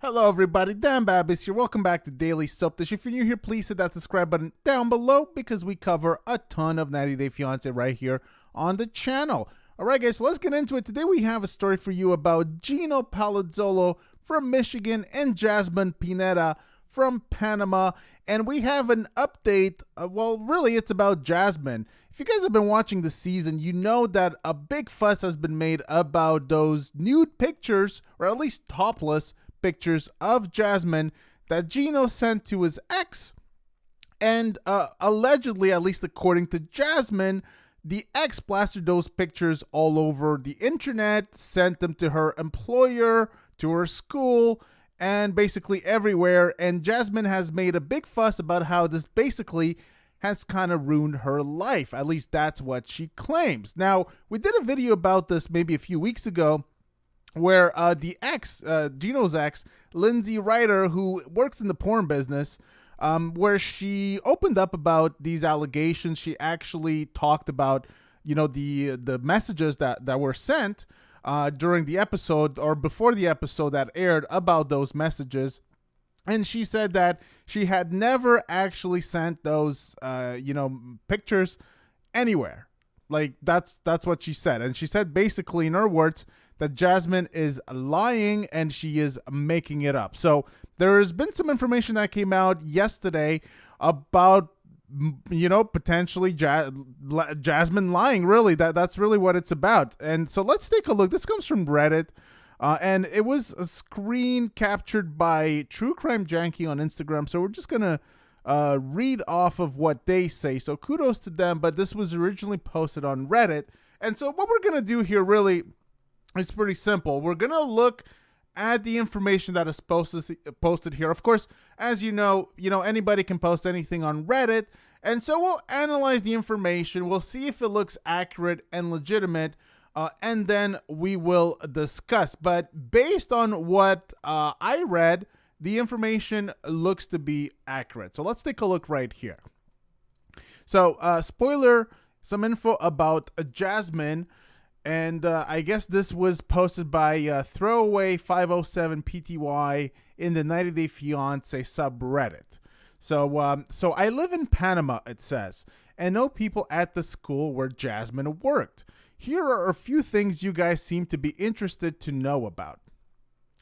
Hello everybody, Dan Babis here. Welcome back to Daily Soap Dish. If you're new here, please hit that subscribe button down below because we cover a ton of 90 Day Fiancé right here on the channel. Alright guys, so let's get into it. Today we have a story for you about Gino Palazzolo from Michigan and Jasmine Pineda from Panama. And we have an update. Well, really it's about Jasmine. If you guys have been watching the season, you know that a big fuss has been made about those nude pictures, or at least topless pictures of Jasmine that Gino sent to his ex. And allegedly, at least according to Jasmine, the ex blasted those pictures all over the internet, sent them to her employer, to her school, and basically everywhere. And Jasmine has made a big fuss about how this basically has kind of ruined her life. At least that's what she claims. Now, we did a video about this maybe a few weeks ago, where the ex, Gino's ex, Lindsay Ryder, who works in the porn business, where she opened up about these allegations. She actually talked about, the messages that were sent during the episode, or before the episode that aired, about those messages. And she said that she had never actually sent those, pictures anywhere. Like, that's what she said. And she said, basically, in her words, that Jasmine is lying and she is making it up. So there has been some information that came out yesterday about, potentially Jasmine lying. Really, that's really what it's about. And so let's take a look. This comes from Reddit. And it was a screen captured by True Crime Janky on Instagram. So we're just going to read off of what they say. So kudos to them. But this was originally posted on Reddit. And so what we're going to do here really, it's pretty simple. We're going to look at the information that is posted here. Of course, as you know, anybody can post anything on Reddit. And so we'll analyze the information. We'll see if it looks accurate and legitimate. And then we will discuss. But based on what I read, the information looks to be accurate. So let's take a look right here. So spoiler, some info about Jasmine. And I guess this was posted by Throwaway 507 PTY in the 90 Day Fiancé subreddit. So I live in Panama, it says, and know people at the school where Jasmine worked. Here are a few things you guys seem to be interested to know about.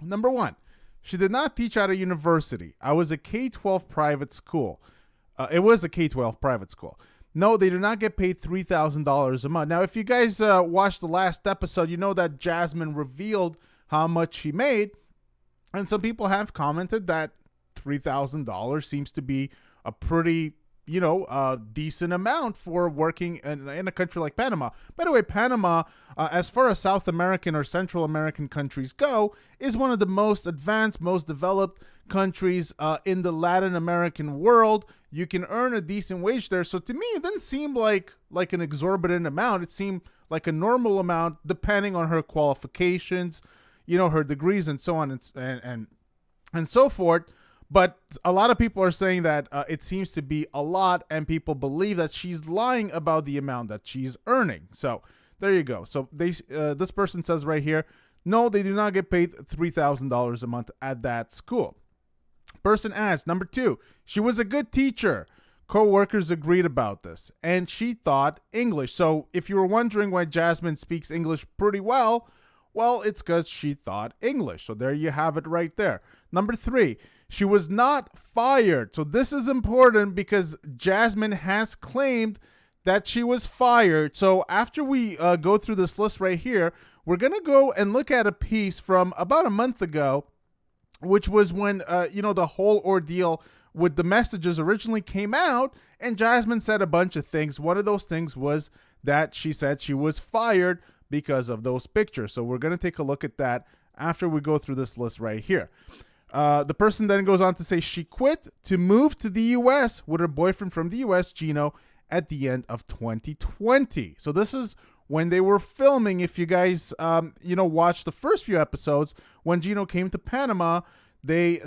Number one, she did not teach at a university. I was a K-12 private school. It was a K-12 private school. No, they do not get paid $3,000 a month. Now, if you guys watched the last episode, you know that Jasmine revealed how much she made. And some people have commented that $3,000 seems to be a pretty, decent amount for working in a country like Panama. By the way, Panama, as far as South American or Central American countries go, is one of the most advanced, most developed countries in the Latin American world. You can earn a decent wage there. So to me, it didn't seem like an exorbitant amount. It seemed like a normal amount, depending on her qualifications, her degrees and so on and so forth. But a lot of people are saying that it seems to be a lot, and people believe that she's lying about the amount that she's earning. So there you go. So this person says right here, no, they do not get paid $3,000 a month at that school. Person adds, number two, she was a good teacher. Co-workers agreed about this, and she taught English. So if you were wondering why Jasmine speaks English pretty well, it's because she taught English. So there you have it right there. Number three, she was not fired. So this is important because Jasmine has claimed that she was fired. So after we go through this list right here, we're going to go and look at a piece from about a month ago, which was when, the whole ordeal with the messages originally came out, and Jasmine said a bunch of things. One of those things was that she said she was fired because of those pictures. So we're going to take a look at that after we go through this list right here. The person then goes on to say she quit to move to the U.S. with her boyfriend from the U.S., Gino, at the end of 2020. So this is when they were filming. If you guys, watched the first few episodes, when Gino came to Panama, they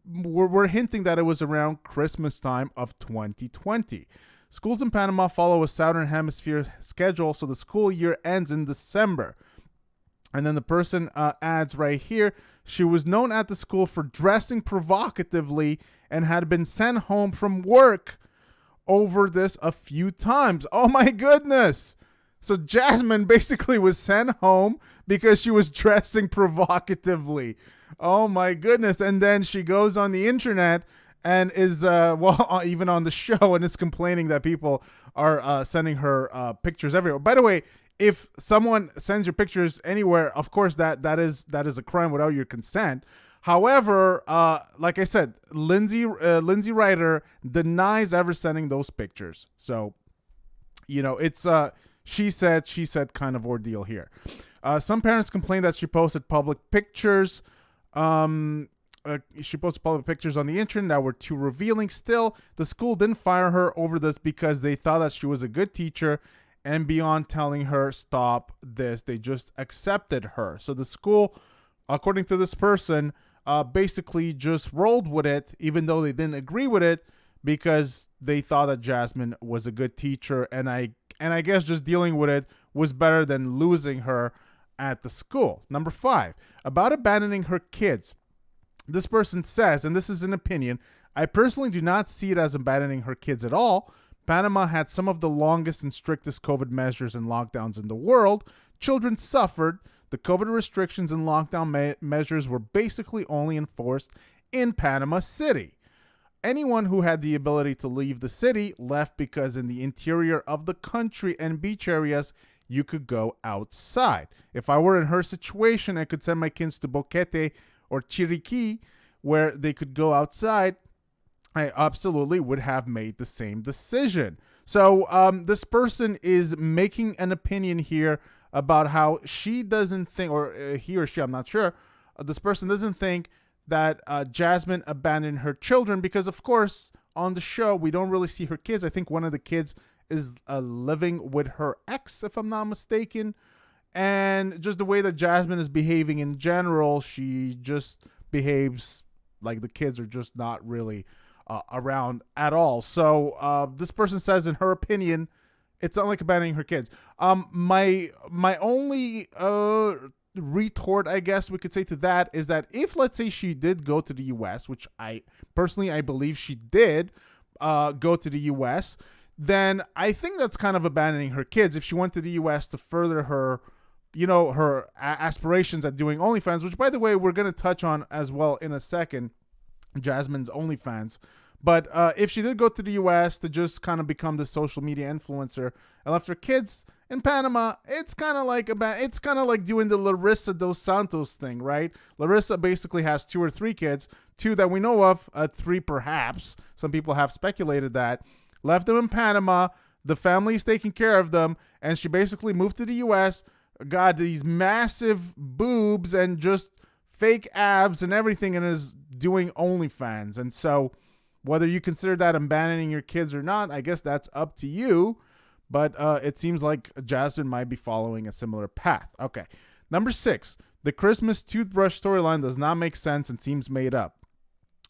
were hinting that it was around Christmas time of 2020. Schools in Panama follow a Southern Hemisphere schedule, so the school year ends in December. And then the person adds right here, she was known at the school for dressing provocatively and had been sent home from work over this a few times. Oh my goodness. So Jasmine basically was sent home because she was dressing provocatively. Oh my goodness. And then she goes on the internet and is, even on the show, and is complaining that people are sending her pictures everywhere. By the way, if someone sends your pictures anywhere, of course that is a crime without your consent. However, like I said, Lindsay Ryder denies ever sending those pictures. So, it's she said kind of ordeal here. Some parents complained that she posted public pictures. She posted public pictures on the internet that were too revealing. Still, the school didn't fire her over this because they thought that she was a good teacher. And beyond telling her stop this, they just accepted her. So the school, according to this person, basically just rolled with it, even though they didn't agree with it, because they thought that Jasmine was a good teacher. And I guess just dealing with it was better than losing her at the school. Number 5, about abandoning her kids. This person says, and this is an opinion, I personally do not see it as abandoning her kids at all. Panama had some of the longest and strictest COVID measures and lockdowns in the world. Children suffered. The COVID restrictions and lockdown measures were basically only enforced in Panama City. Anyone who had the ability to leave the city left because in the interior of the country and beach areas, you could go outside. If I were in her situation, I could send my kids to Boquete or Chiriquí where they could go outside. I absolutely would have made the same decision. So this person is making an opinion here about how she doesn't think, or he or she, I'm not sure, this person doesn't think that Jasmine abandoned her children because, of course, on the show, we don't really see her kids. I think one of the kids is living with her ex, if I'm not mistaken. And just the way that Jasmine is behaving in general, she just behaves like the kids are just not really around at all. So this person says, in her opinion, it's not like abandoning her kids. My only retort, I guess we could say to that, is that if, let's say, she did go to the U.S., which I believe she did go to the U.S., then I think that's kind of abandoning her kids. If she went to the U.S. to further her, her aspirations at doing OnlyFans, which, by the way, we're going to touch on as well in a second, Jasmine's OnlyFans. But if she did go to the U.S. to just kind of become the social media influencer and left her kids in Panama, it's kind of like doing the Larissa dos Santos thing, right? Larissa basically has 2 or 3 kids, 2 that we know of, 3 perhaps. Some people have speculated that. Left them in Panama. The family's taking care of them, and she basically moved to the U.S., got these massive boobs and just fake abs and everything, and is doing OnlyFans. And so whether you consider that abandoning your kids or not, I guess that's up to you. But it seems like Jasmine might be following a similar path. Okay. Number 6, the Christmas toothbrush storyline does not make sense and seems made up.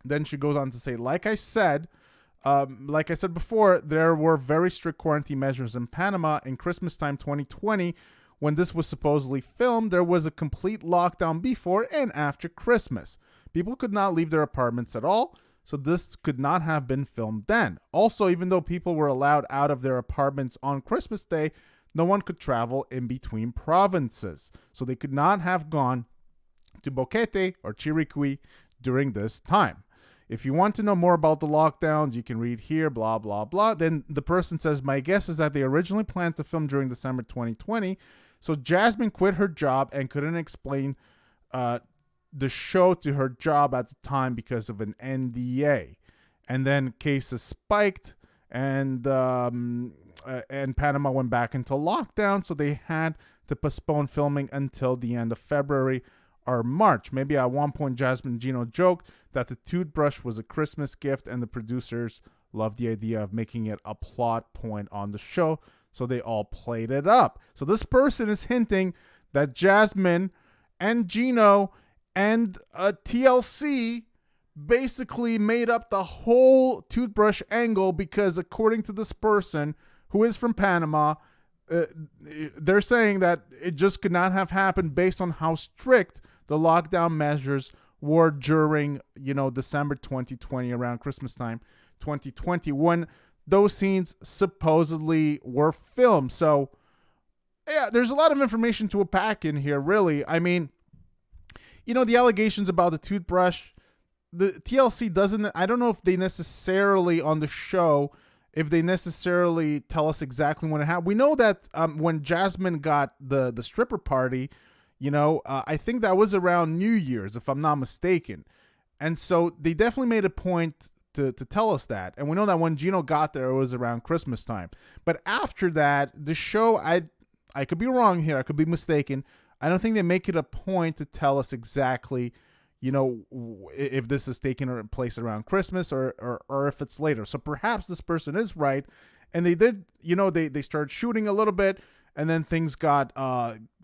Then she goes on to say, like I said before, there were very strict quarantine measures in Panama in Christmas time 2020. When this was supposedly filmed, there was a complete lockdown before and after Christmas. People could not leave their apartments at all, so this could not have been filmed then. Also, even though people were allowed out of their apartments on Christmas Day, no one could travel in between provinces. So they could not have gone to Boquete or Chiriquí during this time. If you want to know more about the lockdowns, you can read here, blah, blah, blah. Then the person says, my guess is that they originally planned to film during December 2020. So Jasmine quit her job and couldn't explain the show to her job at the time because of an NDA. And then cases spiked, and Panama went back into lockdown, so they had to postpone filming until the end of February or March. Maybe at one point Jasmine and Gino joked that the toothbrush was a Christmas gift, and the producers loved the idea of making it a plot point on the show, so they all played it up. So this person is hinting that Jasmine and Gino and TLC basically made up the whole toothbrush angle because, according to this person who is from Panama, uh, they're saying that it just could not have happened based on how strict the lockdown measures were during, December 2020, around Christmas time 2020, when those scenes supposedly were filmed. So, yeah, there's a lot of information to unpack in here, really. I mean, the allegations about the toothbrush, the TLC doesn't, I don't know if they necessarily on the show, if they necessarily tell us exactly when it happened. We know that when Jasmine got the stripper party, I think that was around New Year's, if I'm not mistaken. And so they definitely made a point to tell us that. And we know that when Gino got there, it was around Christmas time. But after that, the show, I could be wrong here, I could be mistaken, I don't think they make it a point to tell us exactly, if this is taking place around Christmas or if it's later. So perhaps this person is right. And they did, they started shooting a little bit, and then things got,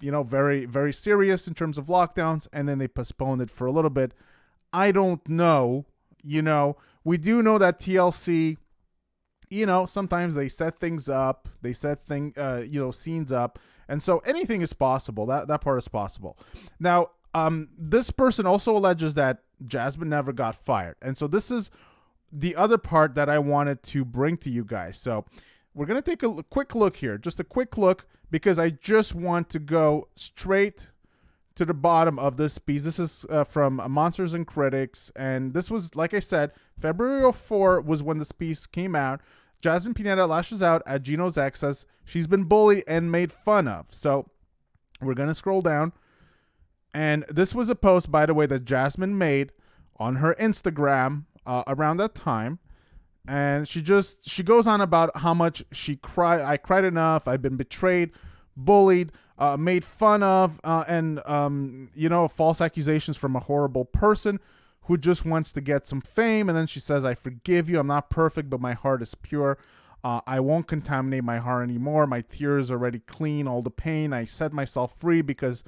very, very serious in terms of lockdowns, and then they postponed it for a little bit. I don't know. We do know that TLC, sometimes they set things up, they set scenes up. And so anything is possible. That part is possible. Now, this person also alleges that Jasmine never got fired. And so this is the other part that I wanted to bring to you guys. So we're going to take a quick look here, just a quick look, because I just want to go straight to the bottom of this piece. This is from Monsters and Critics. And this was, like I said, February 4 was when this piece came out. Jasmine Pineda lashes out at Gino's ex, says she's been bullied and made fun of. So we're going to scroll down. And this was a post, by the way, that Jasmine made on her Instagram around that time. And she goes on about how much I cried enough, I've been betrayed, bullied, made fun of, and false accusations from a horrible person who just wants to get some fame. And then she says, I forgive you. I'm not perfect, but my heart is pure. I won't contaminate my heart anymore. My tears are already clean. All the pain, I set myself free, because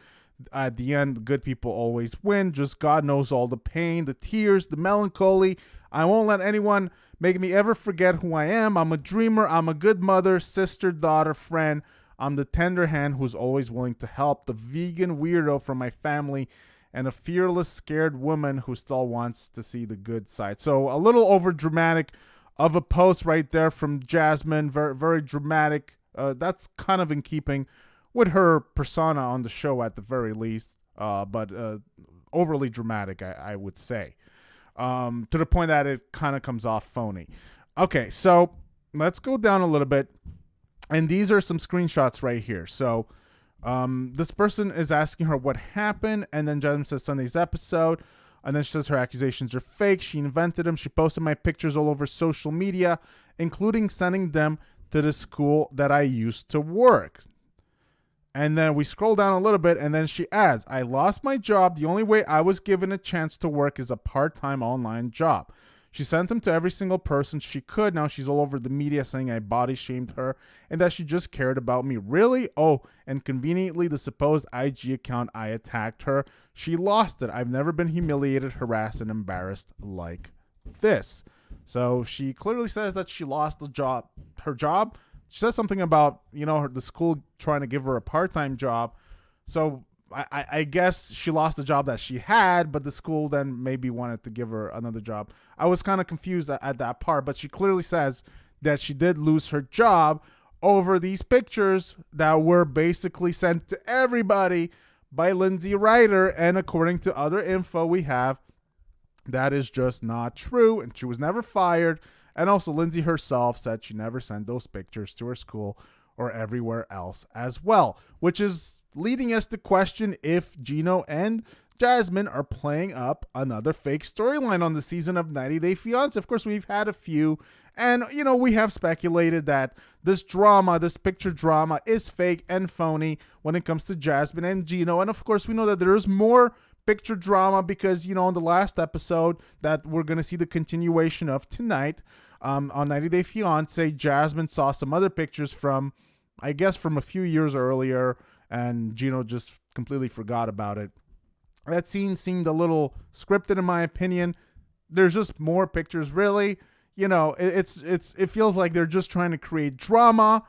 at the end, good people always win. Just God knows all the pain, the tears, the melancholy. I won't let anyone make me ever forget who I am. I'm a dreamer. I'm a good mother, sister, daughter, friend. I'm the tender hand who's always willing to help, the vegan weirdo from my family, and a fearless, scared woman who still wants to see the good side. So a little over dramatic of a post right there from Jasmine. Very, very dramatic. That's kind of in keeping with her persona on the show at the very least, but overly dramatic, I would say, to the point that it kind of comes off phony. Okay, so let's go down a little bit, and these are some screenshots right here. So this person is asking her what happened, and then Jasmine says Sunday's episode, and then she says her accusations are fake. She invented them. She posted my pictures all over social media, including sending them to the school that I used to work. And then we scroll down a little bit, and then she adds, I lost my job. The only way I was given a chance to work is a part-time online job. She sent them to every single person she could. Now she's all over the media saying I body shamed her and that she just cared about me. Really? Oh, and conveniently, the supposed IG account I attacked her, she lost it. I've never been humiliated, harassed, and embarrassed like this. So she clearly says that she lost her job. She says something about, the school trying to give her a part-time job. So I guess she lost the job that she had, but the school then maybe wanted to give her another job. I was kind of confused at that part, but she clearly says that she did lose her job over these pictures that were basically sent to everybody by Lindsay Ryder. And according to other info we have, that is just not true. And she was never fired. And also Lindsay herself said she never sent those pictures to her school or everywhere else as well, which is leading us to question if Gino and Jasmine are playing up another fake storyline on the season of 90 Day Fiancé. Of course, we've had a few, and, we have speculated that this picture drama is fake and phony when it comes to Jasmine and Gino. And of course, we know that there is more picture drama because, in the last episode that we're going to see the continuation of tonight on 90 Day Fiancé, Jasmine saw some other pictures from a few years earlier, and Gino just completely forgot about it. That scene seemed a little scripted in my opinion. There's just more pictures, really. It feels like they're just trying to create drama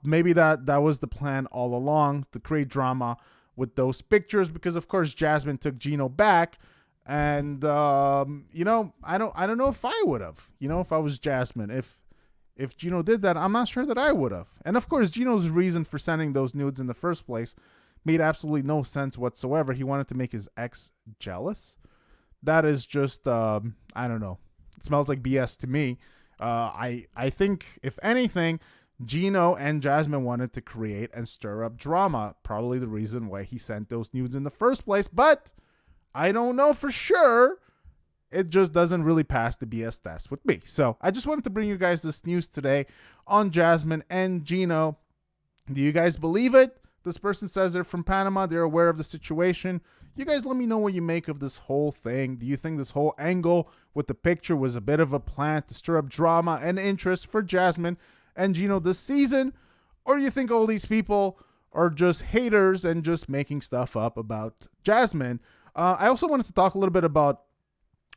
Maybe that was the plan all along, to create drama with those pictures, because of course Jasmine took Gino back. And you know, I don't know if I would have, you know, if I was Jasmine, if Gino did that, I'm not sure that I would have. And of course, Gino's reason for sending those nudes in the first place made absolutely no sense whatsoever. He wanted to make his ex jealous. That is just, I don't know. It smells like BS to me. I think, if anything, Gino and Jasmine wanted to create and stir up drama. Probably the reason why he sent those nudes in the first place. But I don't know for sure. It just doesn't really pass the BS test with me. So I just wanted to bring you guys this news today on Jasmine and Gino. Do you guys believe it? This person says they're from Panama. They're aware of the situation. You guys let me know what you make of this whole thing. Do you think this whole angle with the picture was a bit of a plan to stir up drama and interest for Jasmine and Gino this season? Or do you think all these people are just haters and just making stuff up about Jasmine? I also wanted to talk a little bit about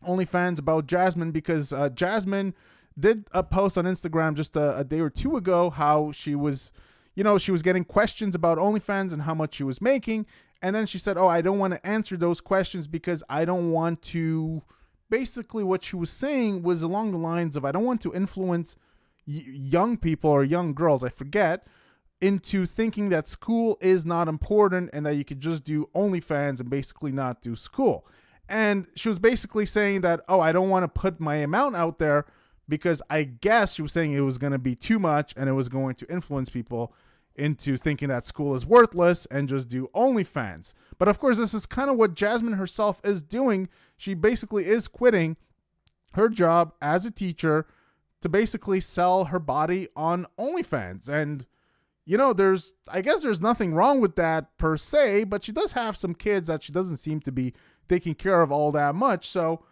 OnlyFans, about Jasmine, because Jasmine did a post on Instagram just a day or two ago how she was, you know, she was getting questions about OnlyFans and how much she was making. And then she said, oh, I don't want to answer those questions because I don't want to, basically what she was saying was along the lines of, I don't want to influence young people or young girls, I forget, into thinking that school is not important and that you could just do OnlyFans and basically not do school. And she was basically saying that, oh, I don't want to put my amount out there because I guess she was saying it was going to be too much and it was going to influence people into thinking that school is worthless and just do OnlyFans. But of course, this is kind of what Jasmine herself is doing. She basically is quitting her job as a teacher to basically sell her body on OnlyFans. And, you know, I guess there's nothing wrong with that per se, but she does have some kids that she doesn't seem to be taking care of all that much. So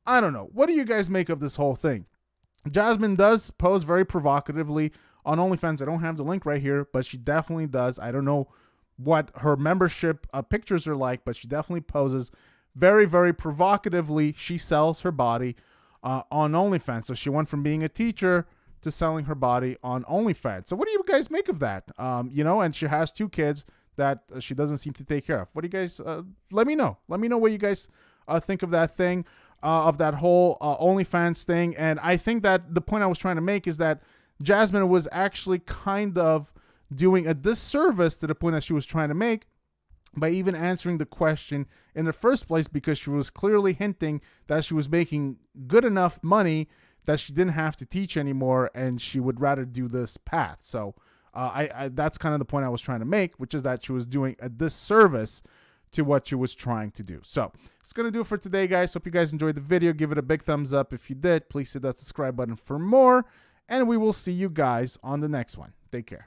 I don't know. What do you guys make of this whole thing? Jasmine does pose very provocatively on OnlyFans. I don't have the link right here, but she definitely does. I don't know what her membership pictures are like, but she definitely poses very, very provocatively. She sells her body on OnlyFans. So she went from being a teacher to selling her body on OnlyFans. So what do you guys make of that? You know, and she has 2 kids that she doesn't seem to take care of. What do you guys, let me know. Let me know what you guys think of that thing, of that whole OnlyFans thing. And I think that the point I was trying to make is that Jasmine was actually kind of doing a disservice to the point that she was trying to make by even answering the question in the first place, because she was clearly hinting that she was making good enough money that she didn't have to teach anymore and she would rather do this path. So that's kind of the point I was trying to make, which is that she was doing a disservice to what she was trying to do. So it's going to do it for today, guys. Hope you guys enjoyed the video. Give it a big thumbs up if you did. Please hit that subscribe button for more, and we will see you guys on the next one. Take care.